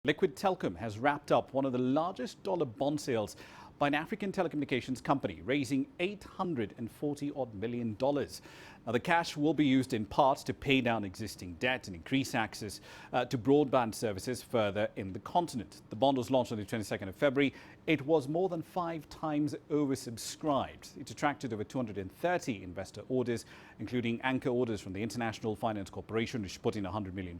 Liquid Telecom has wrapped up one of the largest dollar bond sales by an African telecommunications company, raising $840 million. Now, the cash will be used in part to pay down existing debt and increase access to broadband services further in the continent. The bond was launched on the 22nd of February. It was more than 5 times oversubscribed. It attracted over 230 investor orders, including anchor orders from the International Finance Corporation, which put in $100 million.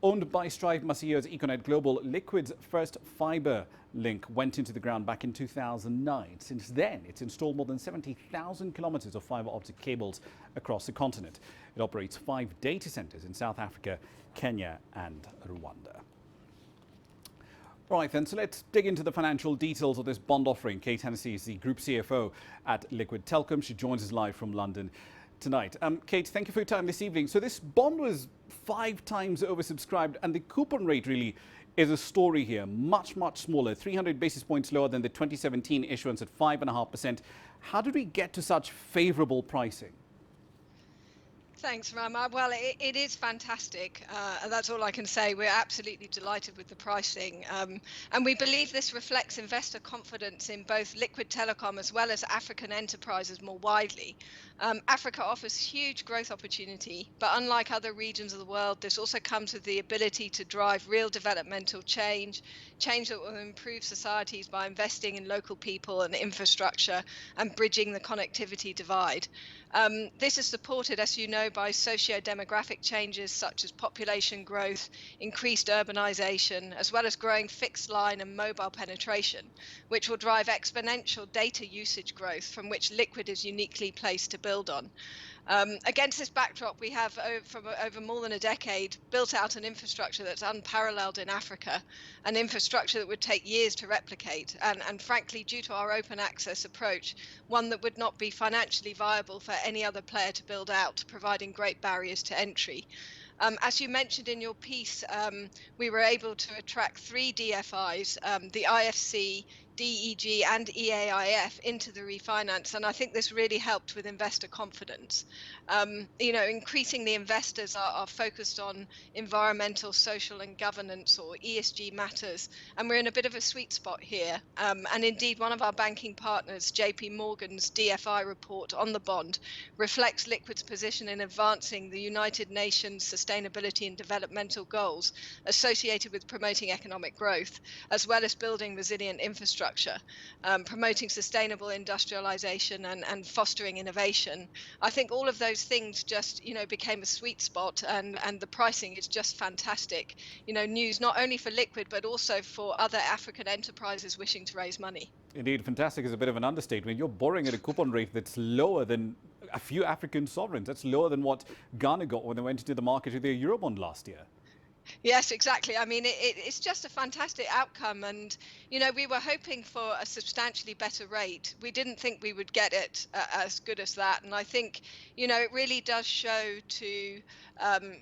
Owned by Strive Macieo's Econet Global, Liquid's first fiber link went into the ground back in 2009. Since then, it's installed more than 70,000 kilometers of fiber optic cables across the continent. It operates 5 data centers in South Africa, Kenya and Rwanda. Right then, so let's dig into the financial details of this bond offering. Kate Hennessy is the Group CFO at Liquid Telecom. She joins us live from London tonight. Kate, thank you for your time this evening. So this bond was 5 times oversubscribed, and the coupon rate really is a story here. Much smaller, 300 basis points lower than the 2017 issuance at 5.5%. How did we get to such favorable pricing? Thanks, Rama. Well, it is fantastic. That's all I can say. We're absolutely delighted with the pricing. And we believe this reflects investor confidence in both Liquid Telecom as well as African enterprises more widely. Africa offers huge growth opportunity, but unlike other regions of the world, this also comes with the ability to drive real developmental change that will improve societies by investing in local people and infrastructure and bridging the connectivity divide. This is supported, as you know, by socio-demographic changes such as population growth, increased urbanization, as well as growing fixed line and mobile penetration, which will drive exponential data usage growth from which Liquid is uniquely placed to build on. Against this backdrop, we have, over more than a decade, built out an infrastructure that's unparalleled in Africa, an infrastructure that would take years to replicate, and frankly, due to our open access approach, one that would not be financially viable for any other player to build out, providing great barriers to entry. As you mentioned in your piece, we were able to attract 3 DFIs, the IFC, DEG and EAIF into the refinance, and I think this really helped with investor confidence. Increasingly investors are focused on environmental, social and governance, or ESG matters, and we're in a bit of a sweet spot here. And indeed, one of our banking partners, JP Morgan's DFI report on the bond, reflects Liquid's position in advancing the United Nations Sustainability and Developmental Goals associated with promoting economic growth, as well as building resilient infrastructure, promoting sustainable industrialization and fostering innovation. I think all of those things just, became a sweet spot, and the pricing is just fantastic. News not only for Liquid, but also for other African enterprises wishing to raise money. Indeed, fantastic is a bit of an understatement. You're borrowing at a coupon rate that's lower than a few African sovereigns. That's lower than what Ghana got when they went into the market with their Eurobond last year. Yes, exactly. I mean, it's just a fantastic outcome. And, we were hoping for a substantially better rate. We didn't think we would get it as good as that. And I think, it really does show to,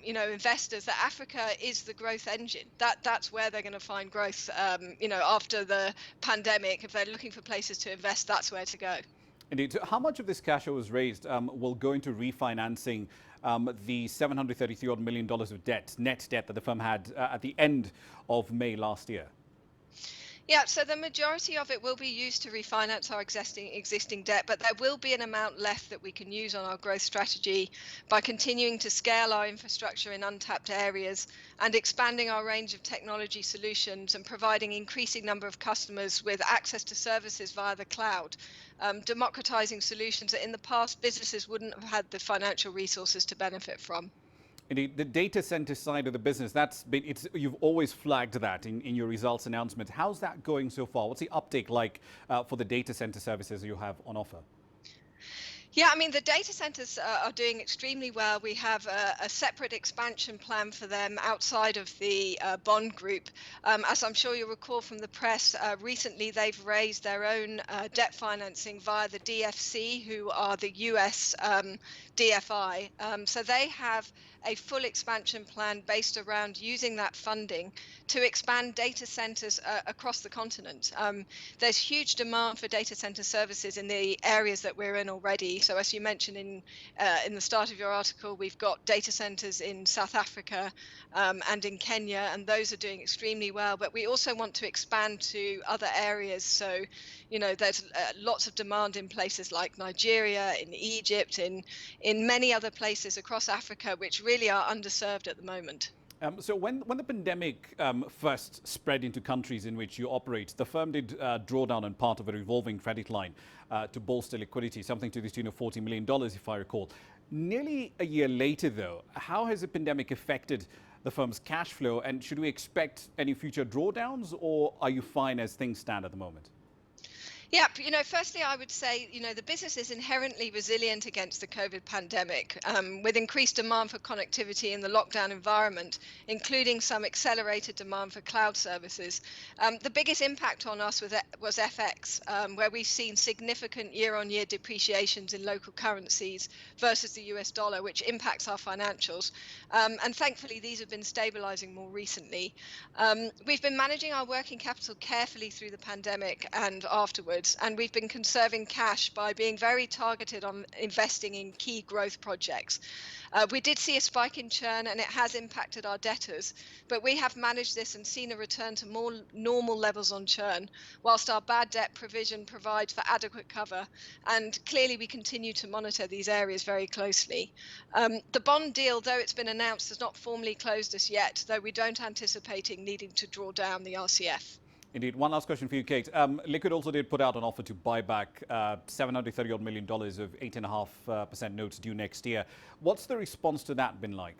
investors that Africa is the growth engine. That's where they're going to find growth, after the pandemic. If they're looking for places to invest, that's where to go. Indeed. So how much of this cash that was raised will go into refinancing the $733 million of debt, net debt that the firm had at the end of May last year? Yeah, so the majority of it will be used to refinance our existing debt, but there will be an amount left that we can use on our growth strategy by continuing to scale our infrastructure in untapped areas and expanding our range of technology solutions and providing increasing number of customers with access to services via the cloud, democratizing solutions that in the past businesses wouldn't have had the financial resources to benefit from. Indeed, the data center side of the business, you've always flagged that in your results announcement. How's that going so far? What's the uptake like for the data center services you have on offer? Yeah, I mean, the data centers are doing extremely well. We have a separate expansion plan for them outside of the bond group. As I'm sure you'll recall from the press, recently they've raised their own debt financing via the DFC, who are the US DFI. So they have a full expansion plan based around using that funding to expand data centers across the continent. There's huge demand for data center services in the areas that we're in already. So as you mentioned in the start of your article, we've got data centers in South Africa and in Kenya, and those are doing extremely well. But we also want to expand to other areas. So, there's lots of demand in places like Nigeria, in Egypt, in many other places across Africa, which really are underserved at the moment. So when the pandemic first spread into countries in which you operate, the firm did draw down on part of a revolving credit line to bolster liquidity, something to the tune of $40 million, if I recall. Nearly a year later, though, how has the pandemic affected the firm's cash flow, and should we expect any future drawdowns, or are you fine as things stand at the moment? Yeah, firstly, I would say, the business is inherently resilient against the COVID pandemic, with increased demand for connectivity in the lockdown environment, including some accelerated demand for cloud services. The biggest impact on us was FX, where we've seen significant year-on-year depreciations in local currencies versus the US dollar, which impacts our financials. And thankfully, these have been stabilizing more recently. We've been managing our working capital carefully through the pandemic and afterwards. And we've been conserving cash by being very targeted on investing in key growth projects. We did see a spike in churn, and it has impacted our debtors, but we have managed this and seen a return to more normal levels on churn, whilst our bad debt provision provides for adequate cover. And clearly we continue to monitor these areas very closely. The bond deal, though it's been announced, has not formally closed as yet, though we don't anticipate needing to draw down the RCF. Indeed. One last question for you, Kate. Liquid also did put out an offer to buy back $730 million of 8.5% notes due next year. What's the response to that been like?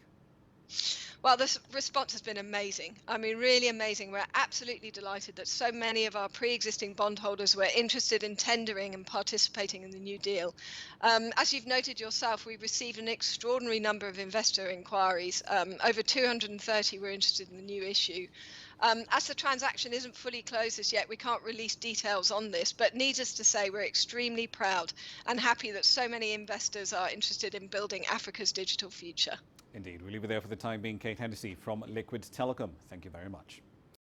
Well, the response has been amazing. I mean, really amazing. We're absolutely delighted that so many of our pre-existing bondholders were interested in tendering and participating in the new deal. As you've noted yourself, we've received an extraordinary number of investor inquiries. Over 230 were interested in the new issue. As the transaction isn't fully closed as yet, we can't release details on this, but needless to say, we're extremely proud and happy that so many investors are interested in building Africa's digital future. Indeed. We'll leave it there for the time being. Kate Hennessy from Liquid Telecom. Thank you very much.